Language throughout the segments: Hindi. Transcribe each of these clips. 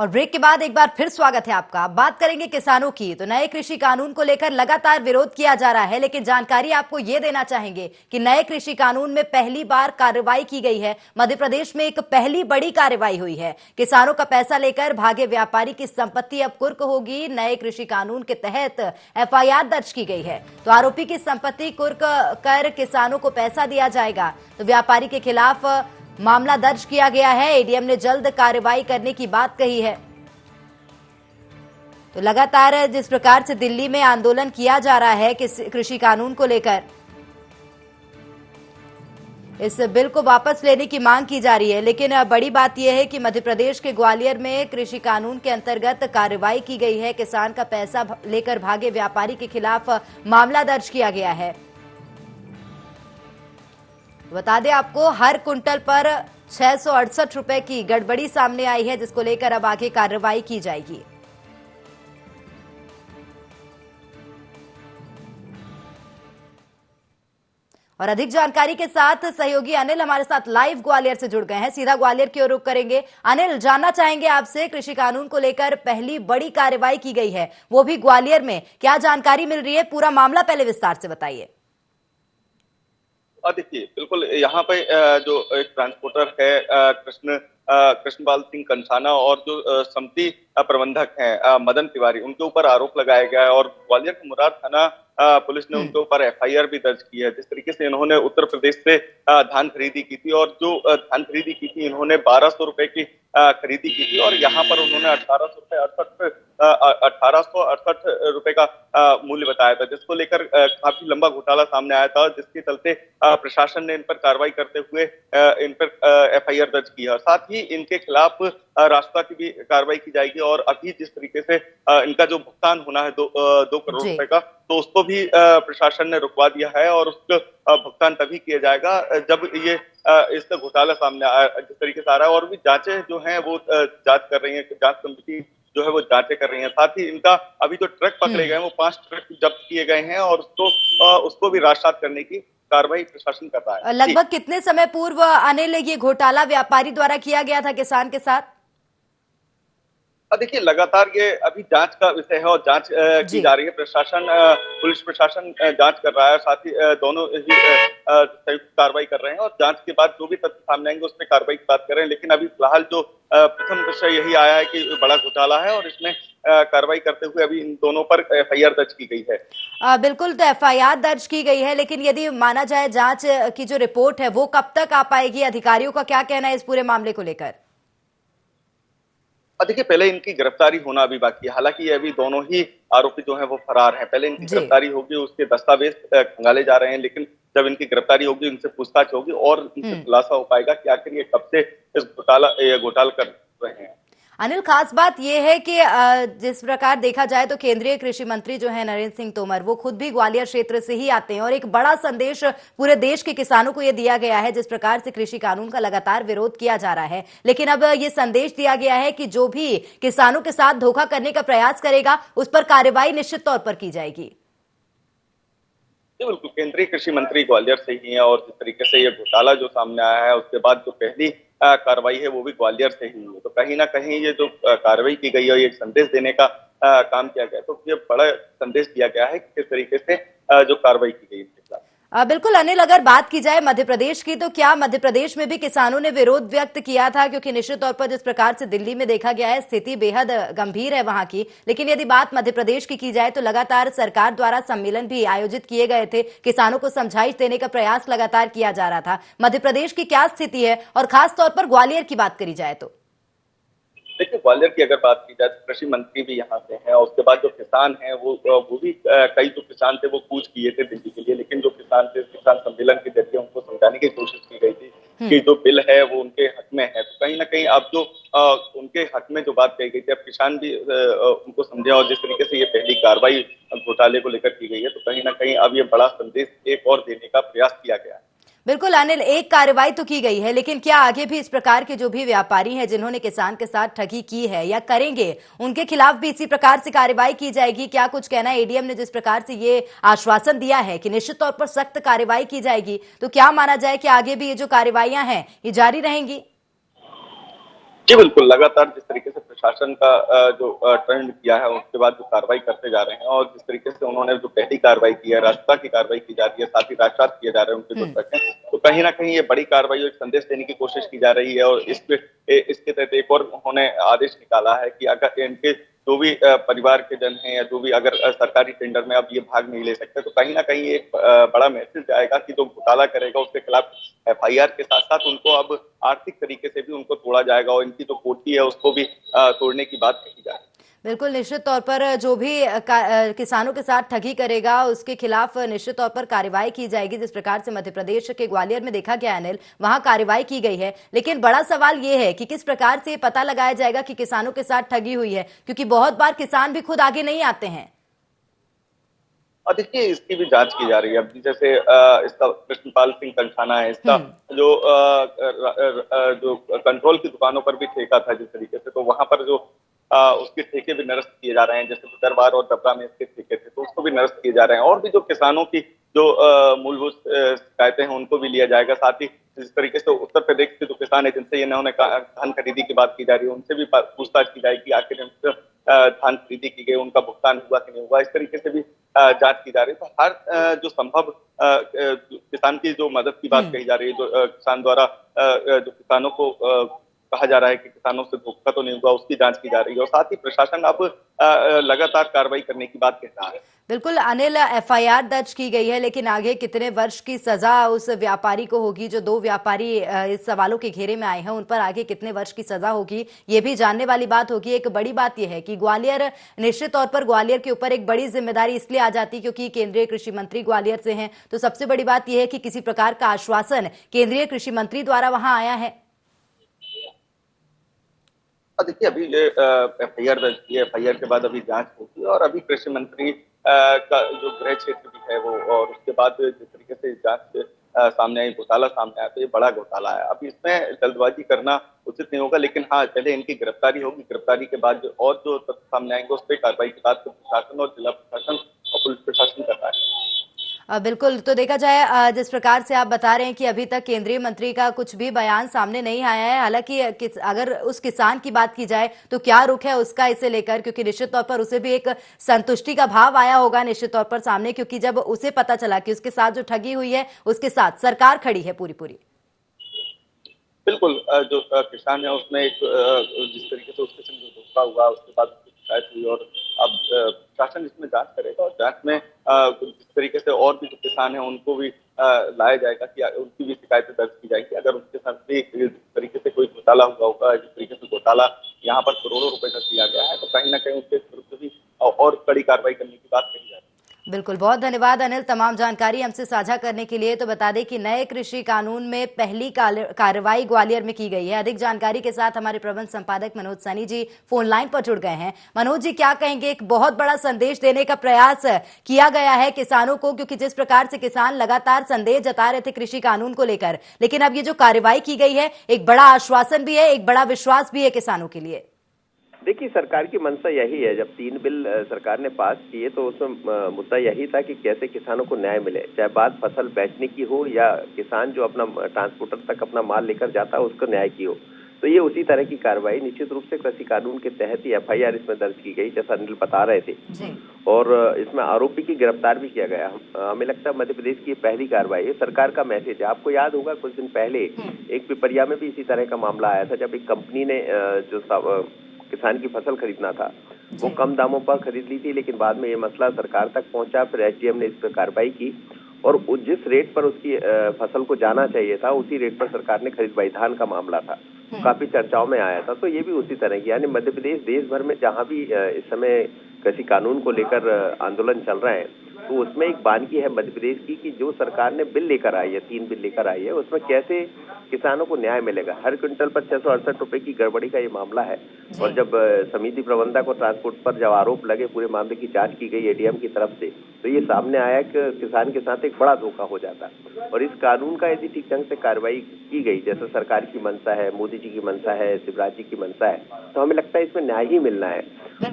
और ब्रेक के बाद एक बार फिर स्वागत है आपका। बात करेंगे किसानों की। तो नए कृषि कानून को लेकर लगातार विरोध किया जा रहा है, लेकिन जानकारी आपको ये देना चाहेंगे कि नए कृषि कानून में पहली बार कार्रवाई की गई है। मध्य प्रदेश में एक पहली बड़ी कार्रवाई हुई है। किसानों का पैसा लेकर भागे व्यापारी की संपत्ति अब कुर्क होगी। नए कृषि कानून के तहत एफआईआर दर्ज की गई है, तो आरोपी की संपत्ति कुर्क कर किसानों को पैसा दिया जाएगा। तो व्यापारी के खिलाफ मामला दर्ज किया गया है। एडीएम ने जल्द कार्रवाई करने की बात कही है। तो लगातार जिस प्रकार से दिल्ली में आंदोलन किया जा रहा है कि कृषि कानून को लेकर, इस बिल को वापस लेने की मांग की जा रही है, लेकिन बड़ी बात यह है कि मध्य प्रदेश के ग्वालियर में कृषि कानून के अंतर्गत कार्रवाई की गई है। किसान का पैसा लेकर भागे व्यापारी के खिलाफ मामला दर्ज किया गया है। बता दें आपको, हर कुंटल पर 668 रुपए की गड़बड़ी सामने आई है, जिसको लेकर अब आगे कार्रवाई की जाएगी। और अधिक जानकारी के साथ सहयोगी अनिल हमारे साथ लाइव ग्वालियर से जुड़ गए हैं। सीधा ग्वालियर की ओर रुख करेंगे। अनिल, जानना चाहेंगे आपसे, कृषि कानून को लेकर पहली बड़ी कार्रवाई की गई है, वो भी ग्वालियर में, क्या जानकारी मिल रही है? पूरा मामला पहले विस्तार से बताइए। देखिए, बिल्कुल यहाँ पे जो एक ट्रांसपोर्टर है कृष्णपाल सिंह कंसाना और जो समिति प्रबंधक हैं मदन तिवारी, उनके ऊपर आरोप लगाया गया है और ग्वालियर के मुरार थाना पुलिस ने उनके ऊपर एफआईआर भी दर्ज की है। जिस तरीके से इन्होंने उत्तर प्रदेश से धान खरीदी की थी और जो धान खरीदी की थी, इन्होंने 1200 रुपए की खरीदी की थी और यहाँ पर उन्होंने 1868 रुपए का मूल्य बताया था, जिसको लेकर काफी लंबा घोटाला सामने आया था, जिसके चलते प्रशासन ने इन पर कार्रवाई करते हुए इन पर एफआईआर दर्ज की है। साथ ही इनके खिलाफ रास्ता की भी कार्रवाई की जाएगी और अभी जिस तरीके से इनका जो भुगतान होना है 2 करोड़ रुपए का, तो उसको भी प्रशासन ने रुकवा दिया है और उसका भुगतान तभी किया जाएगा जब ये इसका घोटाला सामने जिस तरीके से आ रहा है। और भी जांचें जो हैं वो जांच कर रही है, जांच कमेटी जो है वो जांचें कर रही है। साथ ही इनका अभी जो ट्रक पकड़े गए हैं वो 5 ट्रक जब्त किए गए हैं और उसको भी राजसात करने की कार्रवाई प्रशासन कर रहा है। लगभग कितने समय पूर्व अनिल ये घोटाला व्यापारी द्वारा किया गया था किसान के साथ? देखिए, लगातार ये अभी जांच का विषय है और जांच की जा रही है। प्रशासन, पुलिस प्रशासन जांच कर रहा है, साथ ही दोनों ही संयुक्त कार्रवाई कर रहे हैं और जांच के बाद जो भी तथ्य सामने आएंगे उस पर कार्रवाई की बात कर रहे हैं। लेकिन अभी फिलहाल जो प्रथम विषय यही आया है कि बड़ा घोटाला है और इसमें कार्रवाई करते हुए अभी इन दोनों पर एफआईआर दर्ज की गई है। बिल्कुल, तो एफआईआर दर्ज की गई है, लेकिन यदि माना जाए जांच की जो रिपोर्ट है वो कब तक आ पाएगी? अधिकारियों का क्या कहना है इस पूरे मामले को लेकर? देखिए, पहले इनकी गिरफ्तारी होना अभी बाकी है। हालांकि ये अभी दोनों ही आरोपी जो हैं वो फरार हैं। पहले इनकी गिरफ्तारी होगी, उसके दस्तावेज खंगाले जा रहे हैं, लेकिन जब इनकी गिरफ्तारी होगी, इनसे पूछताछ होगी और इनसे खुलासा हो पाएगा कि आखिर ये कब से इस घोटाला कर रहे हैं। अनिल, खास बात यह है कि जिस प्रकार देखा जाए तो केंद्रीय कृषि मंत्री जो है नरेंद्र सिंह तोमर, वो खुद भी ग्वालियर क्षेत्र से ही आते हैं और एक बड़ा संदेश पूरे देश के किसानों को यह दिया गया है। जिस प्रकार से कृषि कानून का लगातार विरोध किया जा रहा है, लेकिन अब ये संदेश दिया गया है कि जो भी किसानों के साथ धोखा करने का प्रयास करेगा उस पर कार्रवाई निश्चित तौर पर की जाएगी। बिल्कुल, केंद्रीय कृषि मंत्री ग्वालियर से ही है और जिस तरीके से ये घोटाला जो सामने आया है उसके बाद जो पहली कार्रवाई है वो भी ग्वालियर से ही है। तो कहीं ना कहीं ये जो कार्रवाई की गई है, ये संदेश देने का काम किया गया, तो ये बड़ा संदेश दिया गया है कि किस तरीके से जो कार्रवाई की गई है। बिल्कुल अनिल, अगर बात की जाए मध्य प्रदेश की, तो क्या मध्य प्रदेश में भी किसानों ने विरोध व्यक्त किया था? क्योंकि निश्चित तौर पर जिस प्रकार से दिल्ली में देखा गया है, स्थिति बेहद गंभीर है वहां की, लेकिन यदि बात मध्य प्रदेश की जाए तो लगातार सरकार द्वारा सम्मेलन भी आयोजित किए गए थे, किसानों को समझाइश देने का प्रयास लगातार किया जा रहा था। मध्य प्रदेश की क्या स्थिति है और खास तौर पर ग्वालियर की बात करी जाए तो? देखिए, ग्वालियर की अगर बात की जाए तो कृषि मंत्री भी यहाँ से हैं और उसके बाद जो किसान हैं वो भी कई जो किसान थे वो कूच किए थे दिल्ली के लिए, लेकिन जो किसान थे किसान सम्मेलन के जरिए उनको समझाने की कोशिश की गई थी कि जो बिल है वो उनके हक में है। तो कहीं ना कहीं अब जो उनके हक में जो बात कही गई थी, अब किसान भी उनको समझे और जिस तरीके से ये पहली कार्रवाई घोटाले को लेकर की गई है, तो कहीं ना कहीं अब ये बड़ा संदेश एक और देने का प्रयास किया गया है। बिल्कुल अनिल, एक कार्रवाई तो की गई है, लेकिन क्या आगे भी इस प्रकार के जो भी व्यापारी हैं जिन्होंने किसान के साथ ठगी की है या करेंगे, उनके खिलाफ भी इसी प्रकार से कार्रवाई की जाएगी? क्या कुछ कहना है? एडीएम ने जिस प्रकार से ये आश्वासन दिया है कि निश्चित तौर पर सख्त कार्रवाई की जाएगी, तो क्या माना जाए कि आगे भी ये जो कार्रवाइयां हैं ये जारी रहेंगी? जी बिल्कुल, लगातार जिस तरीके से प्रशासन का जो ट्रेंड किया है, उसके बाद जो कार्रवाई करते जा रहे हैं और जिस तरीके से उन्होंने जो पहली कार्रवाई की है, राष्ट्रता की कार्रवाई की जा रही है, साथ ही राजसात किए जा रहे हैं उनके जो ट्रक हैं, तो कहीं न कहीं ये बड़ी कार्रवाई और एक संदेश देने की कोशिश की जा रही है और इसके तहत एक और उन्होंने आदेश निकाला है कि अगर इनके जो भी परिवार के जन हैं या जो भी अगर सरकारी टेंडर में अब ये भाग नहीं ले सकते, तो कहीं न कहीं एक बड़ा मैसेज जाएगा कि जो घोटाला करेगा उसके खिलाफ एफआईआर के साथ-साथ उनको अब आर्थिक तरीके से भी उनको तोड़ा जाएगा और इनकी जो कोठी है उसको भी तोड़ने की बात कही जा रही है। बिल्कुल, निश्चित तौर पर जो भी किसानों के साथ ठगी करेगा, उसके खिलाफ निश्चित तौर पर कार्रवाई की जाएगी। जिस प्रकार से मध्य प्रदेश के ग्वालियर में देखा गया अनिल, वहां कार्रवाई की गई है। लेकिन बड़ा सवाल ये है कि किस प्रकार से पता लगाया जाएगा कि किसानों के साथ ठगी हुई है, क्योंकि बहुत बार किसान भी खुद आगे नहीं आते हैं। और देखिए इसकी भी जांच की जा रही है। अब जैसे इसका कृष्णपाल सिंह कंठाना है, इसका जो जो कंट्रोल की दुकानों पर भी ठेका था जिस तरीके से, तो वहां पर जो उसके ठेके भी निरस्त किए जा रहे हैं। जैसे दरबार और डबरा में इसके ठेके थे, तो उसको भी निरस्त किए जा रहे हैं और भी जो किसानों की जो मूलभूत शिकायतें हैं उनको भी लिया जाएगा। साथ ही जिस तरीके से उत्तर प्रदेश के जो किसान है जिनसे इन्होंने धान खरीदी की बात की जा रही है, उनसे भी पूछताछ की जाएगी आखिर धान खरीदी की गई, उनका भुगतान हुआ कि नहीं हुआ, इस तरीके से भी जांच की जा रही है। तो हर जो संभव किसान की जो मदद की बात कही जा रही है, जो किसान द्वारा जो किसानों को कहा जा रहा है कि किसानों से धोखा तो नहीं हुआ, उसकी जांच की जा रही है और साथ ही प्रशासन अब लगातार कार्रवाई करने की बात कह रहा है। बिल्कुल अनिल, एफआईआर दर्ज की गई है, लेकिन आगे कितने वर्ष की सजा उस व्यापारी को होगी? जो 2 व्यापारी इस सवालों के घेरे में आए हैं, उन पर आगे कितने वर्ष की सजा होगी, ये भी जानने वाली बात होगी। एक बड़ी बात यह है कि ग्वालियर, निश्चित तौर पर ग्वालियर के ऊपर एक बड़ी जिम्मेदारी इसलिए आ जाती है क्योंकि केंद्रीय कृषि मंत्री ग्वालियर से हैं। तो सबसे बड़ी बात यह है कि किसी प्रकार का आश्वासन केंद्रीय कृषि मंत्री द्वारा वहां आया है। देखिए अभी ये एफआईआर दर्ज की है, एफआईआर के बाद अभी जांच होगी और अभी कृषि मंत्री का जो गृह क्षेत्र भी है वो, और उसके बाद जिस तरीके से जांच सामने आई, घोटाला सामने आया, तो ये बड़ा घोटाला है। अभी इसमें जल्दबाजी करना उचित नहीं होगा, लेकिन हाँ पहले इनकी गिरफ्तारी होगी, गिरफ्तारी के बाद और जो तथ्य सामने आएंगे उस पर कार्रवाई के बाद प्रशासन और जिला प्रशासन और पुलिस प्रशासन कर रहा है। बिल्कुल, तो देखा जाए जिस प्रकार से आप बता रहे हैं कि अभी तक केंद्रीय मंत्री का कुछ भी बयान सामने नहीं आया है। हालांकि अगर उस किसान की बात की जाए तो क्या रुख है उसका इसे लेकर, क्योंकि निश्चित तौर पर उसे भी एक संतुष्टि का भाव आया होगा निश्चित तौर पर सामने, क्योंकि जब उसे पता चला कि उसके साथ जो ठगी हुई है उसके साथ सरकार खड़ी है पूरी पूरी। बिल्कुल, जो किसान है उसमें एक जिस तरीके से उसके संग जो धोखा हुआ उसके बाद उसकी शिकायत हुई और अब प्रशासन इसमें जांच करेगा और जांच में जिस तरीके से और भी जो किसान है उनको भी लाया जाएगा कि उनकी भी शिकायतें दर्ज की जाएगी। अगर उनके साथ भी जिस तरीके से कोई घोटाला हुआ होगा, जिस तरीके से घोटाला यहाँ पर करोड़ों रुपए का किया गया है, तो कहीं ना कहीं उसके विरुद्ध भी और कड़ी कार्रवाई करने की बात कही जा रही है। बिल्कुल, बहुत धन्यवाद अनिल तमाम जानकारी हमसे साझा करने के लिए। तो बता दें कि नए कृषि कानून में पहली कार्रवाई ग्वालियर में की गई है। अधिक जानकारी के साथ हमारे प्रबंध संपादक मनोज सैनी जी फोन लाइन पर जुड़ गए हैं। मनोज जी, क्या कहेंगे? एक बहुत बड़ा संदेश देने का प्रयास किया गया है किसानों को, क्योंकि जिस प्रकार से किसान लगातार संदेह जता रहे थे कृषि कानून को लेकर, लेकिन अब ये जो कार्रवाई की गई है एक बड़ा आश्वासन भी है, एक बड़ा विश्वास भी है किसानों के लिए। देखिए, सरकार की मंशा यही है। जब 3 बिल सरकार ने पास किए तो उसमें मुद्दा यही था कि कैसे किसानों को न्याय मिले, चाहे बात फसल बेचने की हो या किसान जो अपना ट्रांसपोर्टर तक अपना माल लेकर जाता है उसको न्याय की हो। तो ये उसी तरह की कार्रवाई निश्चित रूप से कृषि कानून के तहत ही एफआईआर इसमें दर्ज की गई, जैसा अनिल बता रहे थे, और इसमें आरोपी की गिरफ्तार भी किया गया। हमें लगता है मध्य प्रदेश की पहली कार्रवाई है, सरकार का मैसेज है। आपको याद होगा कुछ दिन पहले एक पिपरिया में भी इसी तरह का मामला आया था, जब एक कंपनी ने जो किसान की फसल खरीदना था वो कम दामों पर खरीद ली थी, लेकिन बाद में ये मसला सरकार तक पहुंचा। फिर एसडीएम ने इस पर कार्रवाई की और जिस रेट पर उसकी फसल को जाना चाहिए था उसी रेट पर सरकार ने खरीदवाई। धान का मामला था, काफी चर्चाओं में आया था। तो ये भी उसी तरह की, यानी मध्य प्रदेश देश भर में जहां भी इस समय कृषि कानून को लेकर आंदोलन चल रहे हैं, तो उसमें एक बानगी है मध्य प्रदेश की कि जो सरकार ने बिल लेकर आई है, 3 बिल लेकर आई है, उसमें कैसे किसानों को न्याय मिलेगा। हर क्विंटल पर 668 रुपए की गड़बड़ी का ये मामला है। और जब समिति प्रबंधक और ट्रांसपोर्ट पर जब आरोप लगे, पूरे मामले की जांच की गई एडीएम की तरफ से, तो ये सामने आया कि किसान के साथ एक बड़ा धोखा हो जाता। और इस कानून का यदि ठीक ढंग से कार्रवाई की गई, जैसे सरकार की मंशा है, मोदी जी की मंशा है, शिवराज जी की मंशा है, तो हमें लगता है इसमें न्याय ही मिलना है।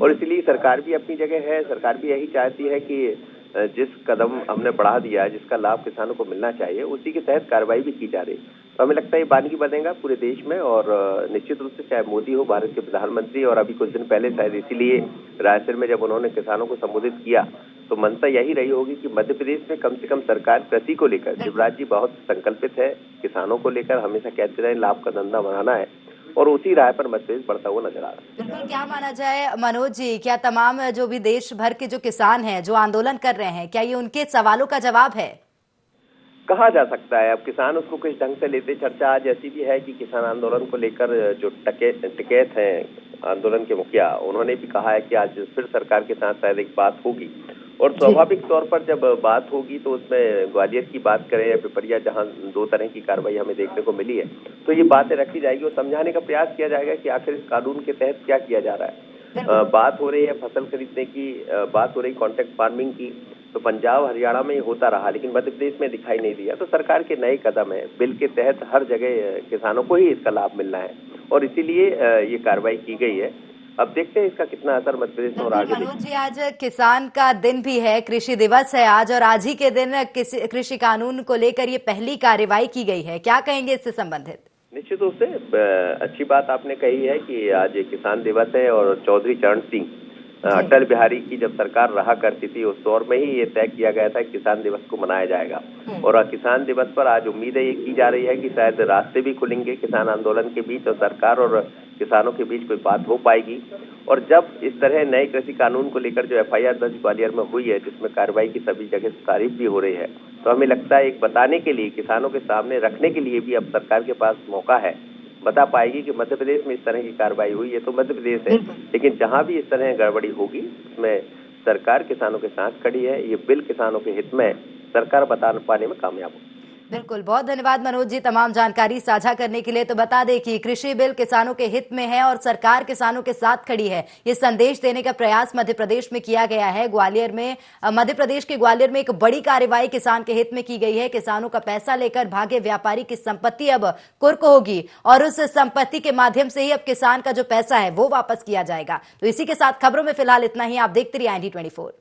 और इसलिए सरकार भी अपनी जगह है, सरकार भी यही चाहती है कि जिस कदम हमने बढ़ा दिया है, जिसका लाभ किसानों को मिलना चाहिए, उसी के तहत कार्रवाई भी की जा रही है। तो हमें लगता है ये बानगी बनेगा पूरे देश में। और निश्चित रूप से चाहे मोदी हो, भारत के प्रधानमंत्री, और अभी कुछ दिन पहले शायद इसीलिए रायसेन में जब उन्होंने किसानों को संबोधित किया तो मंशा यही रही होगी कि मध्य प्रदेश में कम से कम सरकार कृषि को लेकर, शिवराज जी बहुत संकल्पित है, किसानों को लेकर हमेशा कहते रहे लाभ का धंधा बनाना है, और उसी राह पर मध्य प्रदेश बढ़ता हुआ नजर आ रहा है। बिल्कुल, क्या माना जाए मनोज जी, क्या तमाम जो भी देश भर के जो किसान हैं जो आंदोलन कर रहे हैं, क्या ये उनके सवालों का जवाब है? कहा जा सकता है। अब किसान उसको किस ढंग से लेते, चर्चा आज ऐसी भी है कि किसान आंदोलन को लेकर जो टिकैत हैं आंदोलन के मुखिया, उन्होंने भी कहा है कि आज फिर सरकार के साथ शायद एक बात होगी, और स्वाभाविक तौर पर जब बात होगी तो उसमें ग्वालियर की बात करें या पिपरिया, जहां 2 तरह की कार्रवाई हमें देखने को मिली है, तो ये बातें रखी जाएगी और समझाने का प्रयास किया जाएगा कि आखिर इस कानून के तहत क्या किया जा रहा है। बात हो रही है फसल खरीदने की, बात हो रही कॉन्ट्रैक्ट फार्मिंग की, तो पंजाब हरियाणा में होता रहा, लेकिन मध्य प्रदेश में दिखाई नहीं दिया। तो सरकार के नए कदम है, बिल के तहत हर जगह किसानों को ही इसका लाभ मिलना है, और इसीलिए ये कार्रवाई की गई है। अब देखते हैं इसका कितना असर मध्य प्रदेश में और आगे। मनोज जी, आज किसान का दिन भी है, कृषि दिवस है आज, और आज ही के दिन कृषि कानून को लेकर ये पहली कार्रवाई की गई है, क्या कहेंगे इससे संबंधित? निश्चित रूप से अच्छी बात आपने कही है कि आज किसान दिवस है, और चौधरी चरण सिंह, अटल बिहारी की जब सरकार रहा करती थी उस दौर में ही ये तय किया गया था कि किसान दिवस को मनाया जाएगा। और किसान दिवस पर आज उम्मीदें ये की जा रही है कि शायद रास्ते भी खुलेंगे किसान आंदोलन के बीच, और सरकार और किसानों के बीच कोई बात हो पाएगी। और जब इस तरह नए कृषि कानून को लेकर जो FIR दर्ज ग्वालियर में हुई है, जिसमें कार्रवाई की सभी जगह तारीफ भी हो रही है, तो हमें लगता है एक बताने के लिए, किसानों के सामने रखने के लिए भी अब सरकार के पास मौका है, बता पाएगी कि मध्य प्रदेश में इस तरह की कार्रवाई हुई है तो मध्य प्रदेश है, लेकिन जहां भी इस तरह गड़बड़ी होगी उसमें सरकार किसानों के साथ खड़ी है। ये बिल किसानों के हित में, सरकार बता पाने में कामयाब हो। बिल्कुल, बहुत धन्यवाद मनोज जी तमाम जानकारी साझा करने के लिए। तो बता दें कि कृषि बिल किसानों के हित में है और सरकार किसानों के साथ खड़ी है, ये संदेश देने का प्रयास मध्य प्रदेश में किया गया है। ग्वालियर में, मध्य प्रदेश के ग्वालियर में एक बड़ी कार्रवाई किसान के हित में की गई है। किसानों का पैसा लेकर भागे व्यापारी की संपत्ति अब कुर्क होगी, और उस संपत्ति के माध्यम से ही अब किसान का जो पैसा है वो वापस किया जाएगा। तो इसी के साथ खबरों में फिलहाल इतना ही। आप देखते रहिए IND24।